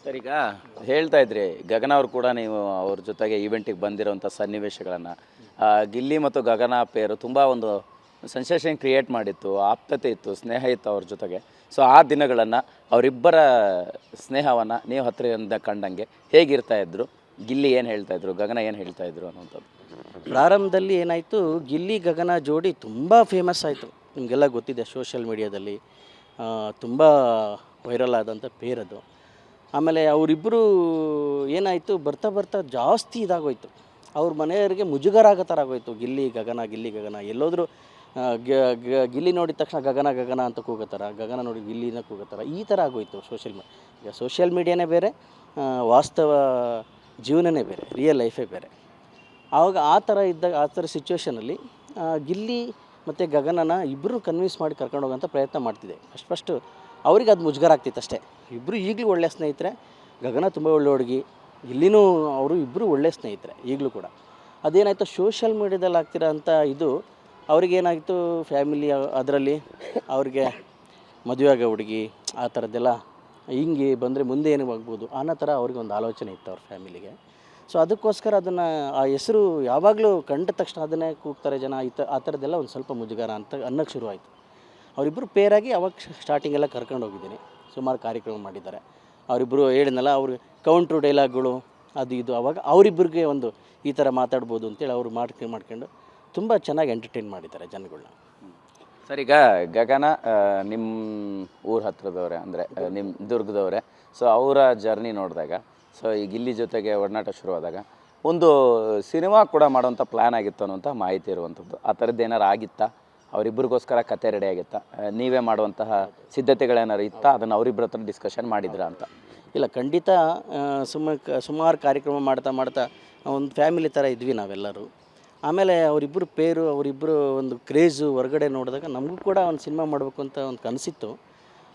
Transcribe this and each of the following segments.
Sir, ಈಗ ಹೇಳ್ತಾ ಇದ್ರಿ ಗಗನ ಅವ್ರು ಕೂಡ ನೀವು ಅವ್ರ ಜೊತೆಗೆ ಈವೆಂಟಿಗೆ ಬಂದಿರೋಂಥ ಸನ್ನಿವೇಶಗಳನ್ನು, ಗಿಲ್ಲಿ ಮತ್ತು ಗಗನ ಪೇರು ತುಂಬ ಒಂದು ಸೆನ್ಸೇಷನ್ ಕ್ರಿಯೇಟ್ ಮಾಡಿತ್ತು, ಆಪ್ತತೆ ಇತ್ತು, ಸ್ನೇಹ ಇತ್ತು ಅವ್ರ ಜೊತೆಗೆ. ಸೊ ಆ ದಿನಗಳನ್ನು, ಅವರಿಬ್ಬರ ಸ್ನೇಹವನ್ನು ನೀವು ಹತ್ತಿರದಿಂದ ಕಂಡಂಗೆ ಹೇಗಿರ್ತಾ ಇದ್ರು, ಗಿಲ್ಲಿ ಏನು ಹೇಳ್ತಾ ಇದ್ರು, ಗಗನ ಏನು ಹೇಳ್ತಾ ಇದ್ರು ಅನ್ನೋಂಥದ್ದು. ಪ್ರಾರಂಭದಲ್ಲಿ ಏನಾಯಿತು, ಗಿಲ್ಲಿ ಗಗನ ಜೋಡಿ ತುಂಬ ಫೇಮಸ್ ಆಯಿತು. ನಿಮಗೆಲ್ಲ ಗೊತ್ತಿದೆ, ಸೋಷಿಯಲ್ ಮೀಡಿಯಾದಲ್ಲಿ ತುಂಬ ವೈರಲ್ ಆದಂಥ ಪೇರದು. ಆಮೇಲೆ ಅವರಿಬ್ಬರು ಏನಾಯಿತು, ಬರ್ತಾ ಬರ್ತಾ ಜಾಸ್ತಿ ಇದಾಗೋಯ್ತು. ಅವ್ರ ಮನೆಯವರಿಗೆ ಮುಜುಗರ ಆಗೋ ಥರ ಆಗೋಯ್ತು. ಗಿಲ್ಲಿ ಗಗನ ಎಲ್ಲೋದ್ರೂ ಗಿಲ್ಲಿ ನೋಡಿದ ತಕ್ಷಣ ಗಗನ ಗಗನ ಅಂತ ಕೂಗೋತಾರ, ಗಗನ ನೋಡಿ ಗಿಲ್ಲಿನ ಕೂಗೋತಾರ, ಈ ಥರ ಆಗೋಯ್ತು ಈಗ ಸೋಷಿಯಲ್ ಮೀಡಿಯಾನೇ ಬೇರೆ, ವಾಸ್ತವ ಜೀವನನೇ ಬೇರೆ, ರಿಯಲ್ ಲೈಫೇ ಬೇರೆ. ಆವಾಗ ಆ ಥರ ಸಿಚುವೇಷನಲ್ಲಿ ಗಿಲ್ಲಿ ಮತ್ತು ಗಗನನ ಇಬ್ಬರು ಕನ್ವಿನ್ಸ್ ಮಾಡಿ ಕರ್ಕೊಂಡು ಹೋಗೋಂಥ ಪ್ರಯತ್ನ ಮಾಡ್ತಿದ್ದೆ. ಫಸ್ಟು ಅವ್ರಿಗೆ ಅದು ಮುಜುಗರ ಆಗ್ತಿತ್ತು ಅಷ್ಟೇ. ಇಬ್ಬರು ಈಗಲೂ ಒಳ್ಳೆಯ ಸ್ನೇಹಿತರೆ. ಗಗನ ತುಂಬ ಒಳ್ಳೆ ಹುಡುಗಿ, ಗಿಲ್ಲಿನೂ ಅವರು ಇಬ್ಬರು ಒಳ್ಳೆಯ ಸ್ನೇಹಿತರೆ ಈಗಲೂ ಕೂಡ. ಅದೇನಾಯಿತು, ಸೋಷಿಯಲ್ ಮೀಡ್ಯಾದಲ್ಲಿ ಆಗ್ತಿರೋ ಅಂಥ ಇದು ಅವ್ರಿಗೇನಾಯಿತು, ಫ್ಯಾಮಿಲಿ ಅದರಲ್ಲಿ ಅವ್ರಿಗೆ ಮದುವೆ ಆಗೋ ಹುಡುಗಿ ಆ ಥರದ್ದೆಲ್ಲ ಹಿಂಗೆ ಬಂದರೆ ಮುಂದೆ ಏನು ಆಗ್ಬೋದು ಅನ್ನೋ ಥರ ಅವ್ರಿಗೆ ಒಂದು ಆಲೋಚನೆ ಇತ್ತು ಅವ್ರ ಫ್ಯಾಮಿಲಿಗೆ. ಸೊ ಅದಕ್ಕೋಸ್ಕರ ಅದನ್ನು ಆ ಹೆಸರು ಯಾವಾಗಲೂ ಕಂಡ ತಕ್ಷಣ ಅದನ್ನೇ ಕೂಗ್ತಾರೆ ಜನ, ಆ ಥರದ್ದೆಲ್ಲ ಒಂದು ಸ್ವಲ್ಪ ಮುಜುಗರ ಅಂತ ಅನ್ನೋಕ್ಕೆ ಶುರುವಾಯಿತು. ಅವರಿಬ್ಬರು ಪೇರಾಗಿ ಅವಾಗ ಸ್ಟಾರ್ಟಿಂಗೆಲ್ಲ ಕರ್ಕೊಂಡು ಹೋಗಿದ್ದೀನಿ, ಸುಮಾರು ಕಾರ್ಯಕ್ರಮ ಮಾಡಿದ್ದಾರೆ. ಅವರಿಬ್ಬರು ಹೇಳಿದ್ನಲ್ಲ, ಅವ್ರಿಗೆ ಕೌಂಟ್ರು ಡೈಲಾಗ್ಗಳು ಅದು ಇದು, ಅವಾಗ ಅವರಿಬ್ಬರಿಗೆ ಒಂದು ಈ ಥರ ಮಾತಾಡ್ಬೋದು ಅಂತೇಳಿ ಅವರು ಮಾಡ್ಕೊಂಡು ತುಂಬ ಚೆನ್ನಾಗಿ ಎಂಟರ್ಟೈನ್ ಮಾಡಿದ್ದಾರೆ ಜನಗಳನ್ನ. ಸರ್, ಈಗ ಗಗನ ನಿಮ್ಮ ಊರ ಹತ್ರದವರೇ, ಅಂದರೆ ನಿಮ್ಮ ದುರ್ಗದವರೇ. ಸೊ ಅವರ ಜರ್ನಿ ನೋಡಿದಾಗ, ಸೊ ಈ ಗಿಲ್ಲಿ ಜೊತೆಗೆ ಒಡನಾಟ ಶುರುವಾದಾಗ ಒಂದು ಸಿನಿಮಾ ಕೂಡ ಮಾಡೋವಂಥ ಪ್ಲ್ಯಾನ್ ಆಗಿತ್ತು ಅನ್ನೋಂಥ ಮಾಹಿತಿ ಇರುವಂಥದ್ದು. ಆ ಥರದ್ದು ಏನಾರು ಆಗಿತ್ತಾ? ಅವರಿಬ್ಬರಿಗೋಸ್ಕರ ಕತೆ ರೆಡಿ ಆಗಿತ್ತಾ? ನೀವೇ ಮಾಡುವಂತಹ ಸಿದ್ಧತೆಗಳೇನಾರು ಇತ್ತಾ? ಅದನ್ನು ಅವರಿಬ್ಬರ ಹತ್ರ ಡಿಸ್ಕಷನ್ ಮಾಡಿದ್ರಾ ಅಂತ? ಇಲ್ಲ, ಖಂಡಿತ. ಸುಮಾರು ಕಾರ್ಯಕ್ರಮ ಮಾಡ್ತಾ ಒಂದು ಫ್ಯಾಮಿಲಿ ಥರ ಇದ್ವಿ ನಾವೆಲ್ಲರೂ. ಆಮೇಲೆ ಅವರಿಬ್ಬರು ಪೇರು, ಅವರಿಬ್ಬರು ಒಂದು ಕ್ರೇಜು ಹೊರಗಡೆ ನೋಡಿದಾಗ ನಮಗೂ ಕೂಡ ಒಂದು ಸಿನಿಮಾ ಮಾಡಬೇಕು ಅಂತ ಒಂದು ಕನಸಿತ್ತು.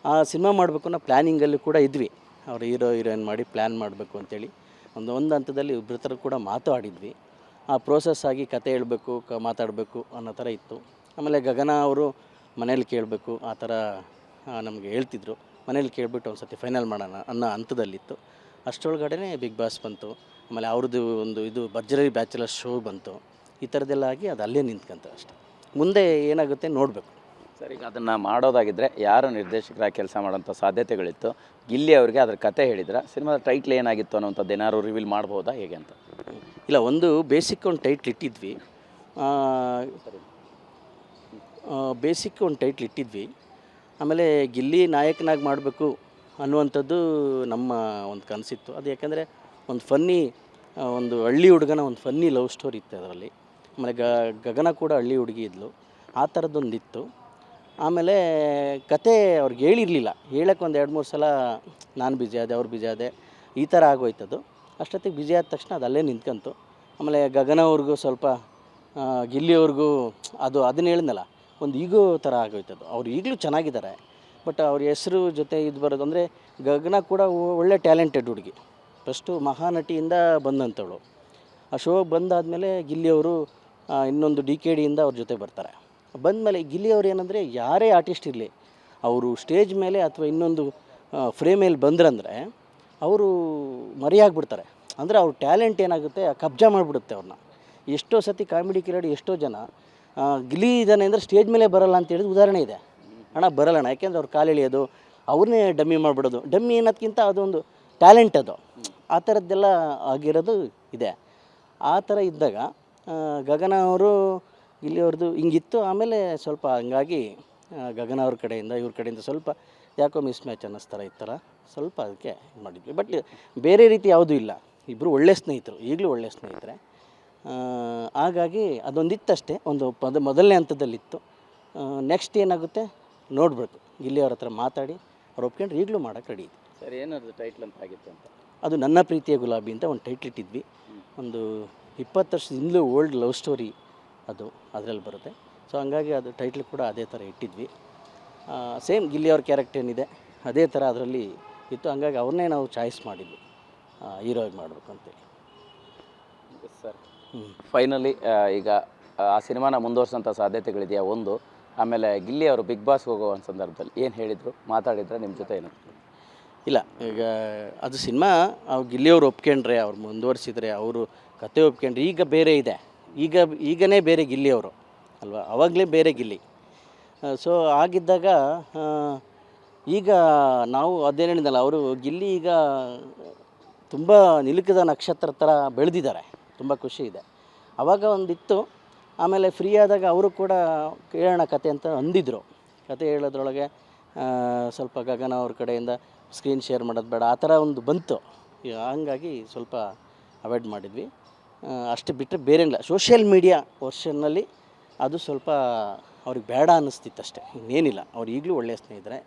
ಆ ಸಿನಿಮಾ ಮಾಡಬೇಕು ಅನ್ನೋ ಪ್ಲ್ಯಾನಿಂಗಲ್ಲಿ ಕೂಡ ಇದ್ವಿ. ಅವರು ಹೀರೋಯಿನ್ ಮಾಡಿ ಪ್ಲ್ಯಾನ್ ಮಾಡಬೇಕು ಅಂತೇಳಿ ಒಂದು ಹಂತದಲ್ಲಿ ಇಬ್ಬರ ಥರ ಕೂಡ ಮಾತಾಡಿದ್ವಿ. ಆ ಪ್ರೋಸೆಸ್ ಆಗಿ ಕತೆ ಹೇಳಬೇಕು, ಮಾತಾಡಬೇಕು ಅನ್ನೋ ಥರ ಇತ್ತು. ಆಮೇಲೆ ಗಗನ ಅವರು ಮನೇಲಿ ಕೇಳಬೇಕು ಆ ಥರ ನಮಗೆ ಹೇಳ್ತಿದ್ರು. ಮನೇಲಿ ಕೇಳಿಬಿಟ್ಟು ಒಂದು ಸತಿ ಫೈನಲ್ ಮಾಡೋಣ ಅನ್ನೋ ಹಂತದಲ್ಲಿತ್ತು. ಅಷ್ಟರೊಳಗಡೆ ಬಿಗ್ ಬಾಸ್ ಬಂತು. ಆಮೇಲೆ ಅವ್ರದ್ದು ಒಂದು ಇದು ಭರ್ಜರಿ ಬ್ಯಾಚುಲರ್ ಶೋ ಬಂತು. ಈ ಥರದ್ದೆಲ್ಲ ಆಗಿ ಅದು ಅಲ್ಲೇ ನಿಂತ್ಕೊಂತ ಅಷ್ಟೆ. ಮುಂದೆ ಏನಾಗುತ್ತೆ ನೋಡಬೇಕು. ಸರ್, ಈಗ ಅದನ್ನು ಮಾಡೋದಾಗಿದ್ದರೆ ಯಾರು ನಿರ್ದೇಶಕರಾಗಿ ಕೆಲಸ ಮಾಡೋಂಥ ಸಾಧ್ಯತೆಗಳಿತ್ತು? ಗಿಲ್ಲಿ ಅವರಿಗೆ ಅದ್ರ ಕತೆ ಹೇಳಿದ್ರೆ ಸಿನಿಮಾದ ಟೈಟ್ಲ್ ಏನಾಗಿತ್ತು ಅನ್ನೋಂಥದ್ದು ಏನಾದ್ರು ರಿವೀಲ್ ಮಾಡ್ಬೋದಾ, ಹೇಗೆ ಅಂತ? ಇಲ್ಲ, ಒಂದು ಬೇಸಿಕ್ ಒಂದು ಟೈಟ್ಲ್ ಇಟ್ಟಿದ್ವಿ. ಆಮೇಲೆ ಗಿಲ್ಲಿ ನಾಯಕನಾಗಿ ಮಾಡಬೇಕು ಅನ್ನುವಂಥದ್ದು ನಮ್ಮ ಒಂದು ಕನಸಿತ್ತು. ಅದು ಯಾಕೆಂದರೆ ಒಂದು ಫನ್ನಿ, ಒಂದು ಹಳ್ಳಿ ಹುಡುಗನ ಒಂದು ಫನ್ನಿ ಲವ್ ಸ್ಟೋರಿ ಇತ್ತು ಅದರಲ್ಲಿ. ಆಮೇಲೆ ಗಗನ ಕೂಡ ಹಳ್ಳಿ ಹುಡುಗಿ ಇದ್ಲು, ಆ ಥರದ್ದೊಂದಿತ್ತು. ಆಮೇಲೆ ಕತೆ ಅವ್ರಿಗೆ ಹೇಳಿರಲಿಲ್ಲ, ಹೇಳೋಕ್ಕೆ ಒಂದು 2-3 ಸಲ ನಾನು ಬ್ಯುಸಿ ಆದೆ, ಅವ್ರು ಬ್ಯುಸಿ ಆದೆ, ಈ ಥರ ಆಗೋಯ್ತದು. ಅಷ್ಟೊತ್ತಿಗೆ ಬ್ಯುಸಿ ಆದ ತಕ್ಷಣ ಅದು ಅಲ್ಲೇ ನಿಂತ್ಕೊಂತು. ಆಮೇಲೆ ಗಗನ ಅವ್ರಿಗೂ ಸ್ವಲ್ಪ ಗಿಲ್ಲಿಯವ್ರಿಗೂ ಅದನ್ನು ಹೇಳಿದ್ನಲ್ಲ, ಒಂದು ಈಗೋ ಥರ ಆಗೋಯ್ತದು. ಅವ್ರು ಈಗಲೂ ಚೆನ್ನಾಗಿದ್ದಾರೆ, ಬಟ್ ಅವ್ರ ಹೆಸರು ಜೊತೆ ಇದು ಬರೋದು ಅಂದರೆ ಗಗನ ಕೂಡ ಒಳ್ಳೆ ಟ್ಯಾಲೆಂಟೆಡ್ ಹುಡುಗಿ. ಫಸ್ಟು ಮಹಾನಟಿಯಿಂದ ಬಂದಂಥವಳು. ಆ ಶೋ ಬಂದಾದಮೇಲೆ ಗಿಲ್ಲಿಯವರು ಇನ್ನೊಂದು DKDಯಿಂದ ಅವ್ರ ಜೊತೆ ಬರ್ತಾರೆ. ಬಂದಮೇಲೆ ಗಿಲ್ಲಿಯವ್ರು ಏನಂದರೆ, ಯಾರೇ ಆರ್ಟಿಸ್ಟ್ ಇರಲಿ, ಅವರು ಸ್ಟೇಜ್ ಮೇಲೆ ಅಥವಾ ಇನ್ನೊಂದು ಫ್ರೇಮಲ್ಲಿ ಬಂದ್ರಂದರೆ ಅವರು ಮರೆಯಾಗ್ಬಿಡ್ತಾರೆ. ಅಂದರೆ ಅವ್ರ ಟ್ಯಾಲೆಂಟ್ ಏನಾಗುತ್ತೆ, ಕಬ್ಜಾ ಮಾಡಿಬಿಡುತ್ತೆ ಅವ್ರನ್ನ. ಎಷ್ಟೋ ಸತಿ ಕಾಮಿಡಿ ಕಿಲಾಡಿ ಎಷ್ಟೋ ಜನ ಗಿಲ್ಲಿ ಇದ್ದಾನೆ ಅಂದರೆ ಸ್ಟೇಜ್ ಮೇಲೆ ಬರೋಲ್ಲ ಅಂತ ಹೇಳಿದ ಉದಾಹರಣೆ ಇದೆ. ಅಣ್ಣ ಬರೋಲ್ಲಣ್ಣ, ಯಾಕೆಂದ್ರೆ ಅವ್ರು ಕಾಲು ಎಳೆಯೋದು, ಅವ್ರನ್ನೇ ಡಮ್ಮಿ ಮಾಡಿಬಿಡೋದು. ಡಮ್ಮಿ ಅನ್ನೋದಕ್ಕಿಂತ ಅದೊಂದು ಟ್ಯಾಲೆಂಟ್ ಅದು. ಆ ಥರದ್ದೆಲ್ಲ ಆಗಿರೋದು ಇದೆ. ಆ ಥರ ಇದ್ದಾಗ ಗಗನ ಅವರು ಗಿಲ್ಲಿಯವ್ರದ್ದು ಹಿಂಗಿತ್ತು. ಆಮೇಲೆ ಸ್ವಲ್ಪ ಹಂಗಾಗಿ ಗಗನ ಅವ್ರ ಕಡೆಯಿಂದ ಇವ್ರ ಕಡೆಯಿಂದ ಸ್ವಲ್ಪ ಯಾಕೋ ಮಿಸ್ ಮ್ಯಾಚ್ ಅನ್ನಿಸ್ತಾರ ಇತ್ತರ ಸ್ವಲ್ಪ ಅದಕ್ಕೆ ಮಾಡಿದ್ವಿ. ಬಟ್ ಬೇರೆ ರೀತಿ ಯಾವುದೂ ಇಲ್ಲ. ಇಬ್ಬರು ಒಳ್ಳೆಯ ಸ್ನೇಹಿತರು, ಈಗಲೂ ಒಳ್ಳೆಯ ಸ್ನೇಹಿತರೆ. ಹಾಗಾಗಿ ಅದೊಂದಿತ್ತಷ್ಟೇ, ಒಂದು ಮೊದಲನೇ ಹಂತದಲ್ಲಿತ್ತು. ನೆಕ್ಸ್ಟ್ ಏನಾಗುತ್ತೆ ನೋಡಬೇಕು. ಗಿಲ್ಲಿಯವ್ರ ಹತ್ರ ಮಾತಾಡಿ ಅವ್ರು ಒಪ್ಕೊಂಡ್ರೆ ಈಗಲೂ ಮಾಡೋಕ್ಕೆ ರೆಡಿ ಇದೆ. ಸರ್, ಏನದು ಟೈಟ್ಲ್ ಅಂತ ಆಗಿತ್ತು ಅಂತ? ಅದು ನನ್ನ ಪ್ರೀತಿಯ ಗುಲಾಬಿ ಅಂತ ಒಂದು ಟೈಟ್ಲ್ ಇಟ್ಟಿದ್ವಿ. ಒಂದು 20 ವರ್ಷದಿಂದಲೂ ಓಲ್ಡ್ ಲವ್ ಸ್ಟೋರಿ ಅದು ಅದರಲ್ಲಿ ಬರುತ್ತೆ. ಸೊ ಹಂಗಾಗಿ ಅದು ಟೈಟ್ಲ್ ಕೂಡ ಅದೇ ಥರ ಇಟ್ಟಿದ್ವಿ. ಸೇಮ್ ಗಿಲ್ಲಿಯವ್ರ ಕ್ಯಾರೆಕ್ಟರ್ ಏನಿದೆ ಅದೇ ಥರ ಅದರಲ್ಲಿ ಇತ್ತು. ಹಂಗಾಗಿ ಅವ್ರನ್ನೇ ನಾವು ಚಾಯ್ಸ್ ಮಾಡಿದ್ವಿ ಹೀರೋಗಿ ಮಾಡಬೇಕು ಅಂತೇಳಿ. ಸರ್, ಫೈನಲಿ ಈಗ ಆ ಸಿನಿಮಾನ ಮುಂದುವರ್ಸೋಂಥ ಸಾಧ್ಯತೆಗಳಿದೆಯಾ ಒಂದು? ಆಮೇಲೆ ಗಿಲ್ಲಿ ಅವರು ಬಿಗ್ ಬಾಸ್ ಹೋಗೋ ಒಂದು ಸಂದರ್ಭದಲ್ಲಿ ಏನು ಹೇಳಿದರು, ಮಾತಾಡಿದ್ರೆ ನಿಮ್ಮ ಜೊತೆ ಏನು? ಇಲ್ಲ, ಈಗ ಅದು ಸಿನಿಮಾ ಅವ್ರು ಗಿಲ್ಲಿಯವ್ರು ಒಪ್ಕೊಂಡ್ರೆ, ಅವ್ರು ಮುಂದುವರಿಸಿದ್ರೆ, ಅವರು ಕತೆ ಒಪ್ಕೊಂಡ್ರೆ, ಈಗ ಬೇರೆ ಇದೆ. ಈಗನೇ ಬೇರೆ ಗಿಲ್ಲಿಯವರು ಅಲ್ವಾ, ಆವಾಗಲೇ ಬೇರೆ ಗಿಲ್ಲಿ. ಸೊ ಆಗಿದ್ದಾಗ ಈಗ ನಾವು ಅದೇನು ಹೇಳಿದ್ನಲ್ಲ, ಅವರು ಗಿಲ್ಲಿ ಈಗ ತುಂಬ ನಿಲುಕದ ನಕ್ಷತ್ರ ಥರ ಬೆಳೆದಿದ್ದಾರೆ. ತುಂಬ ಖುಷಿ ಇದೆ. ಆವಾಗ ಒಂದಿತ್ತು, ಆಮೇಲೆ ಫ್ರೀ ಆದಾಗ ಅವರು ಕೂಡ ಕೇಳೋಣ ಕತೆ ಅಂತ ಅಂದಿದ್ರು. ಕತೆ ಹೇಳೋದ್ರೊಳಗೆ ಸ್ವಲ್ಪ ಗಗನ ಅವ್ರ ಕಡೆಯಿಂದ ಸ್ಕ್ರೀನ್ ಶೇರ್ ಮಾಡೋದು ಬೇಡ, ಆ ಥರ ಒಂದು ಬಂತು. ಹಂಗಾಗಿ ಸ್ವಲ್ಪ ಅವಾಯ್ಡ್ ಮಾಡಿದ್ವಿ. ಅಷ್ಟು ಬಿಟ್ಟರೆ ಬೇರೆ ಇಲ್ಲ. ಸೋಷಿಯಲ್ ಮೀಡಿಯಾ ವರ್ಷನ್ನಲ್ಲಿ ಅದು ಸ್ವಲ್ಪ ಅವ್ರಿಗೆ ಬೇಡ ಅನ್ನಿಸ್ತಿತ್ತು ಅಷ್ಟೇ, ಇನ್ನೇನಿಲ್ಲ. ಅವ್ರು ಈಗಲೂ ಒಳ್ಳೆಯ ಸ್ನೇಹಿತರೆ,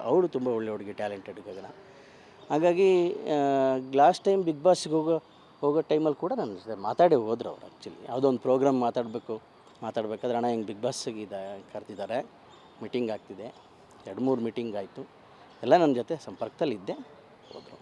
ಅವರು ತುಂಬ ಒಳ್ಳೆ ಹುಡುಗಿ, ಟ್ಯಾಲೆಂಟೆಡ್ ಗಗನ. ಹಾಗಾಗಿ ಲಾಸ್ಟ್ ಟೈಮ್ ಬಿಗ್ ಬಾಸ್ಗೆ ಹೋಗೋ ಟೈಮಲ್ಲಿ ಕೂಡ ನನ್ನ ಜೊತೆ ಮಾತಾಡಿ ಹೋದ್ರು ಅವ್ರು. ಆ್ಯಕ್ಚುಲಿ ಯಾವುದೋ ಒಂದು ಪ್ರೋಗ್ರಾಮ್ ಮಾತಾಡಬೇಕಾದ್ರೆ ಅಣ್ಣ ಹಿಂಗೆ ಬಿಗ್ ಬಾಸ್ಗೆ ಕರೆದಿದ್ದಾರೆ, ಮೀಟಿಂಗ್ ಆಗ್ತಿದೆ, 2-3 ಮೀಟಿಂಗ್ ಆಯಿತು, ಎಲ್ಲ ನನ್ನ ಜೊತೆ ಸಂಪರ್ಕದಲ್ಲಿದ್ದೆ, ಹೋದರು.